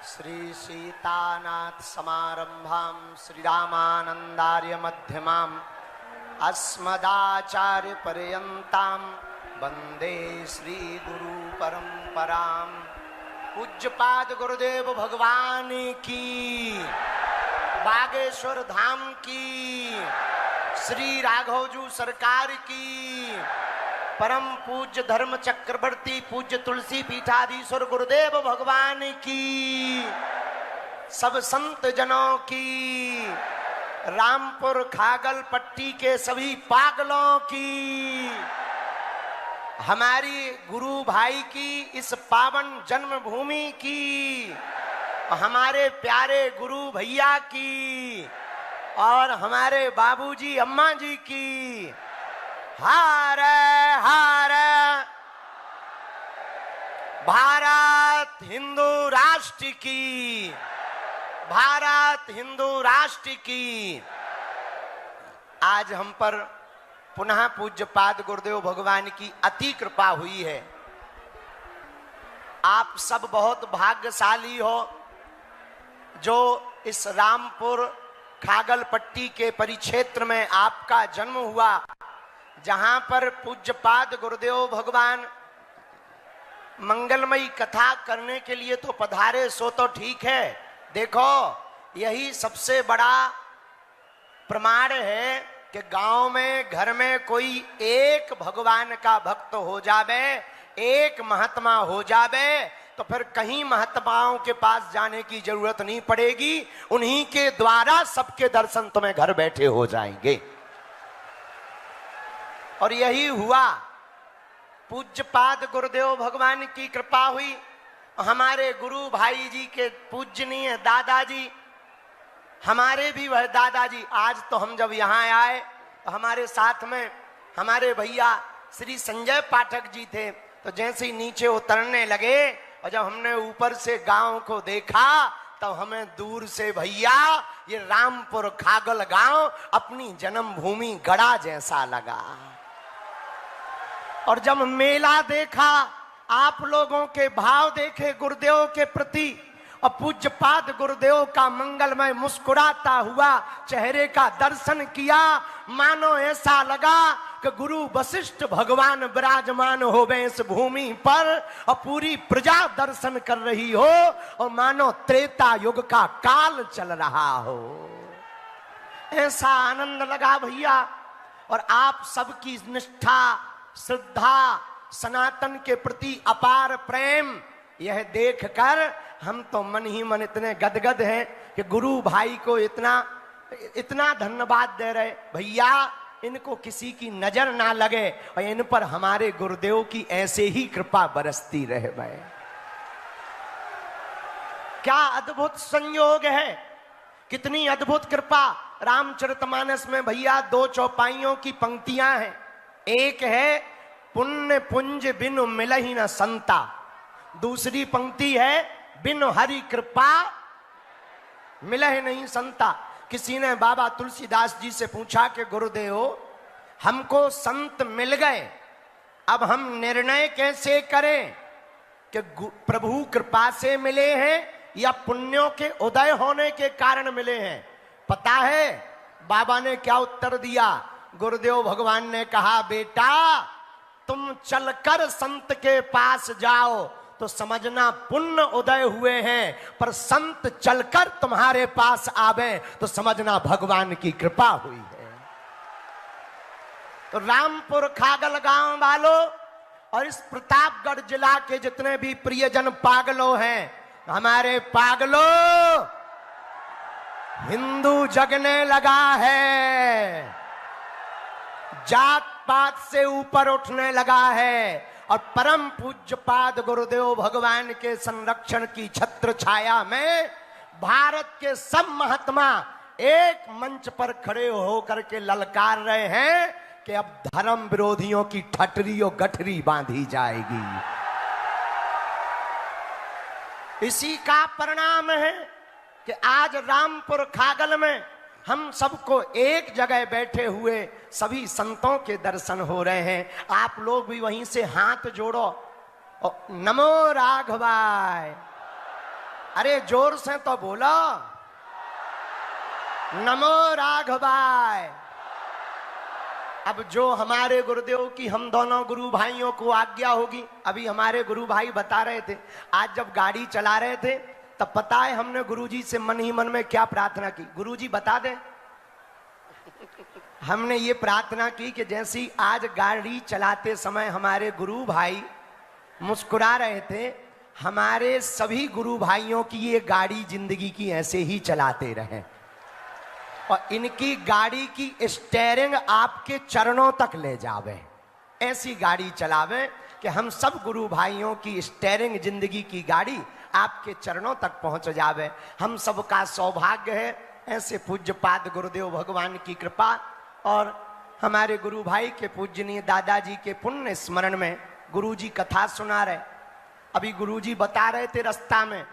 श्री सीतानाथ समारंभां श्रीरामानंदार्य मध्यमाम् अस्मदाचार्य पर्यन्तां वंदे श्री गुरु परंपरां। पूज्यपाद गुरुदेव भगवान की, बागेश्वर धाम की, श्री राघवजू सरकार की, परम पूज्य धर्म चक्रवर्ती पूज्य तुलसी पीठाधीश्वर गुरुदेव भगवान की, सब संत जनों की, रामपुर खागल पट्टी के सभी पागलों की, हमारी गुरु भाई की, इस पावन जन्मभूमि की, हमारे प्यारे गुरु भैया की और हमारे बाबूजी अम्मा जी की। हारे हारे भारत हिंदू राष्ट्र की, भारत हिंदू राष्ट्र की। आज हम पर पुनः पूज्यपाद गुरुदेव भगवान की अति कृपा हुई है। आप सब बहुत भाग्यशाली हो जो इस रामपुर खागल पट्टी के परिक्षेत्र में आपका जन्म हुआ, जहां पर पूज्यपाद गुरुदेव भगवान मंगलमयी कथा करने के लिए तो पधारे, सो तो ठीक है। देखो, यही सबसे बड़ा प्रमाण है कि गांव में घर में कोई एक भगवान का भक्त हो जावे, एक महात्मा हो जावे, तो फिर कहीं महात्माओं के पास जाने की जरूरत नहीं पड़ेगी। उन्हीं के द्वारा सबके दर्शन तुम्हें घर बैठे हो जाएंगे। और यही हुआ। पूज्यपाद गुरुदेव भगवान की कृपा हुई। हमारे गुरु भाई जी के पूजनीय दादाजी, हमारे भी वह दादाजी, आज तो हम जब यहाँ आए तो हमारे साथ में हमारे भैया श्री संजय पाठक जी थे। तो जैसे ही नीचे उतरने लगे और जब हमने ऊपर से गांव को देखा तो हमें दूर से भैया ये रामपुर खागल गांव अपनी जन्मभूमि गड़ा जैसा लगा। और जब मेला देखा, आप लोगों के भाव देखे गुरुदेव के प्रति, और पूज्यपाद गुरुदेव का मंगलमय मुस्कुराता हुआ चेहरे का दर्शन किया, मानो ऐसा लगा कि गुरु वशिष्ठ भगवान विराजमान होवे इस भूमि पर और पूरी प्रजा दर्शन कर रही हो, और मानो त्रेता युग का काल चल रहा हो। ऐसा आनंद लगा भैया। और आप सबकी निष्ठा, श्रद्धा, सनातन के प्रति अपार प्रेम, यह देखकर हम तो मन ही मन इतने गदगद हैं कि गुरु भाई को इतना धन्यवाद दे रहे। भैया, इनको किसी की नजर ना लगे और इन पर हमारे गुरुदेव की ऐसे ही कृपा बरसती रहे। भाई, क्या अद्भुत संयोग है, कितनी अद्भुत कृपा। रामचरितमानस में भैया 2 चौपाइयों की पंक्तियां हैं। एक है पुण्य पुंज बिनु मिलहि न संता, दूसरी पंक्ति है बिनु हरि कृपा मिलहि नहीं संता। किसी ने बाबा तुलसीदास जी से पूछा कि गुरुदेव, हमको संत मिल गए, अब हम निर्णय कैसे करें कि प्रभु कृपा से मिले हैं या पुण्यों के उदय होने के कारण मिले हैं? पता है बाबा ने क्या उत्तर दिया? गुरुदेव भगवान ने कहा, बेटा तुम चलकर संत के पास जाओ तो समझना पुण्य उदय हुए हैं, पर संत चलकर तुम्हारे पास आवे तो समझना भगवान की कृपा हुई है। तो रामपुर खागल गांव वालों और इस प्रतापगढ़ जिला के जितने भी प्रियजन पागलों हैं, हमारे पागलों, हिंदू जगने लगा है, जात पात से ऊपर उठने लगा है, और परम पूज्यपाद गुरुदेव भगवान के संरक्षण की छत्र छाया में भारत के सब महात्मा एक मंच पर खड़े होकर के ललकार रहे हैं कि अब धर्म विरोधियों की ठटरी और गठरी बांधी जाएगी। इसी का परिणाम है कि आज रामपुर खागल में हम सबको एक जगह बैठे हुए सभी संतों के दर्शन हो रहे हैं। आप लोग भी वहीं से हाथ जोड़ो और नमो राघवाय, अरे जोर से तो बोलो। नमो राघवाय। अब जो हमारे गुरुदेव की हम दोनों गुरु भाइयों को आज्ञा होगी, अभी हमारे गुरु भाई बता रहे थे, आज जब गाड़ी चला रहे थे तब पता है हमने गुरुजी से मन ही मन में क्या प्रार्थना की? गुरुजी बता दें। हमने ये प्रार्थना की कि जैसी आज गाड़ी चलाते समय हमारे गुरु भाई मुस्कुरा रहे थे, हमारे सभी गुरु भाइयों की ये गाड़ी जिंदगी की ऐसे ही चलाते रहें और इनकी गाड़ी की स्टीयरिंग आपके चरणों तक ले जावे, ऐसी गाड़ी चलावे कि हम सब गुरु भाइयों की स्टीयरिंग जिंदगी की गाड़ी आपके चरणों तक पहुंच जावे। हम सबका सौभाग्य है ऐसे पूज्यपाद गुरुदेव भगवान की कृपा और हमारे गुरु भाई के पूजनीय दादाजी के पुण्य स्मरण में गुरुजी कथा सुना रहे। अभी गुरुजी बता रहे थे रास्ता में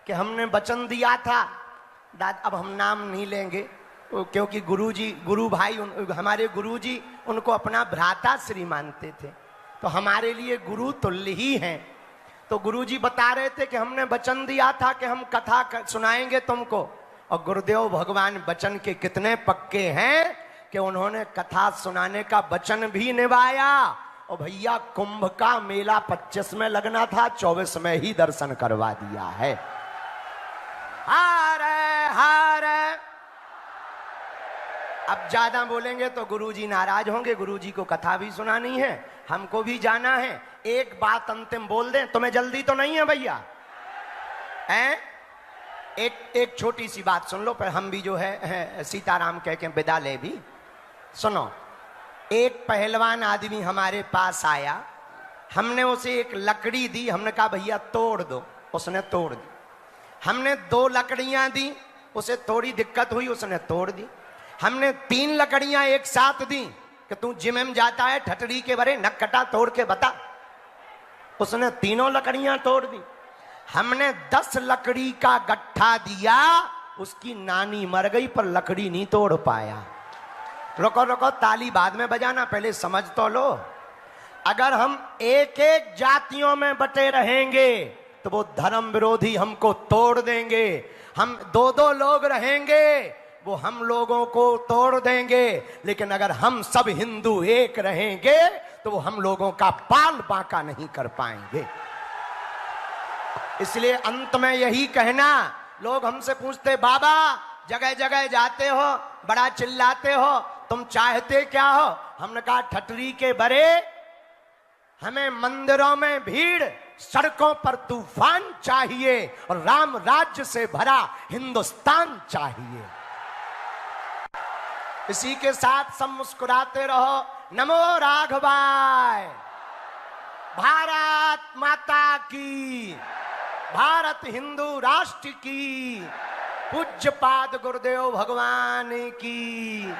कि हमने वचन दिया था, अब हम नाम नहीं लेंगे क्योंकि गुरुजी गुरु भाई हमारे गुरुजी उनको अपना भ्राता श्री मानते थे, तो हमारे लिए गुरु तुल्य ही हैं। तो गुरुजी बता रहे थे कि हमने वचन दिया था कि हम कथा सुनाएंगे तुमको, और गुरुदेव भगवान वचन के कितने पक्के हैं कि उन्होंने कथा सुनाने का वचन भी निभाया। और भैया कुंभ का मेला 25 में लगना था, 24 में ही दर्शन करवा दिया है। हारे हारे। अब ज्यादा बोलेंगे तो गुरुजी नाराज होंगे, गुरुजी को कथा भी सुनानी है, हमको भी जाना है। एक बात अंतिम बोल दें, तुम्हें जल्दी तो नहीं है भैया? हैं? एक छोटी सी बात सुन लो, पर हम भी जो है सीताराम कह के विदा ले भी। सुनो, एक पहलवान आदमी हमारे पास आया, हमने उसे एक लकड़ी दी, हमने कहा भैया तोड़ दो, उसने तोड़ दी। हमने 2 लकड़ियां दी, उसे थोड़ी दिक्कत हुई, उसने तोड़ दी। हमने 3 लकड़ियां एक साथ दी कि तू जिम में जाता है, ठटड़ी के बरे नक कटा तोड़ के बता, उसने तीनों लकड़ियां तोड़ दी। हमने 10 लकड़ी का गट्ठा दिया, उसकी नानी मर गई पर लकड़ी नहीं तोड़ पाया। रुको रुको, ताली बाद में बजाना, पहले समझ तो लो। अगर हम एक एक जातियों में बटे रहेंगे तो वो धर्म विरोधी हमको तोड़ देंगे। हम 2-2 लोग रहेंगे, वो हम लोगों को तोड़ देंगे। लेकिन अगर हम सब हिंदू एक रहेंगे तो वो हम लोगों का पाल बांका नहीं कर पाएंगे। इसलिए अंत में यही कहना, लोग हमसे पूछते बाबा जगह जगह जाते हो, बड़ा चिल्लाते हो, तुम चाहते क्या हो? हमने कहा ठटरी के बरे हमें मंदिरों में भीड़, सड़कों पर तूफान चाहिए और राम राज्य से भरा हिंदुस्तान चाहिए। इसी के साथ सब मुस्कुराते रहो। नमो राघवाय। भारत माता की, भारत हिंदू राष्ट्र की, पूज्यपाद गुरुदेव भगवान की।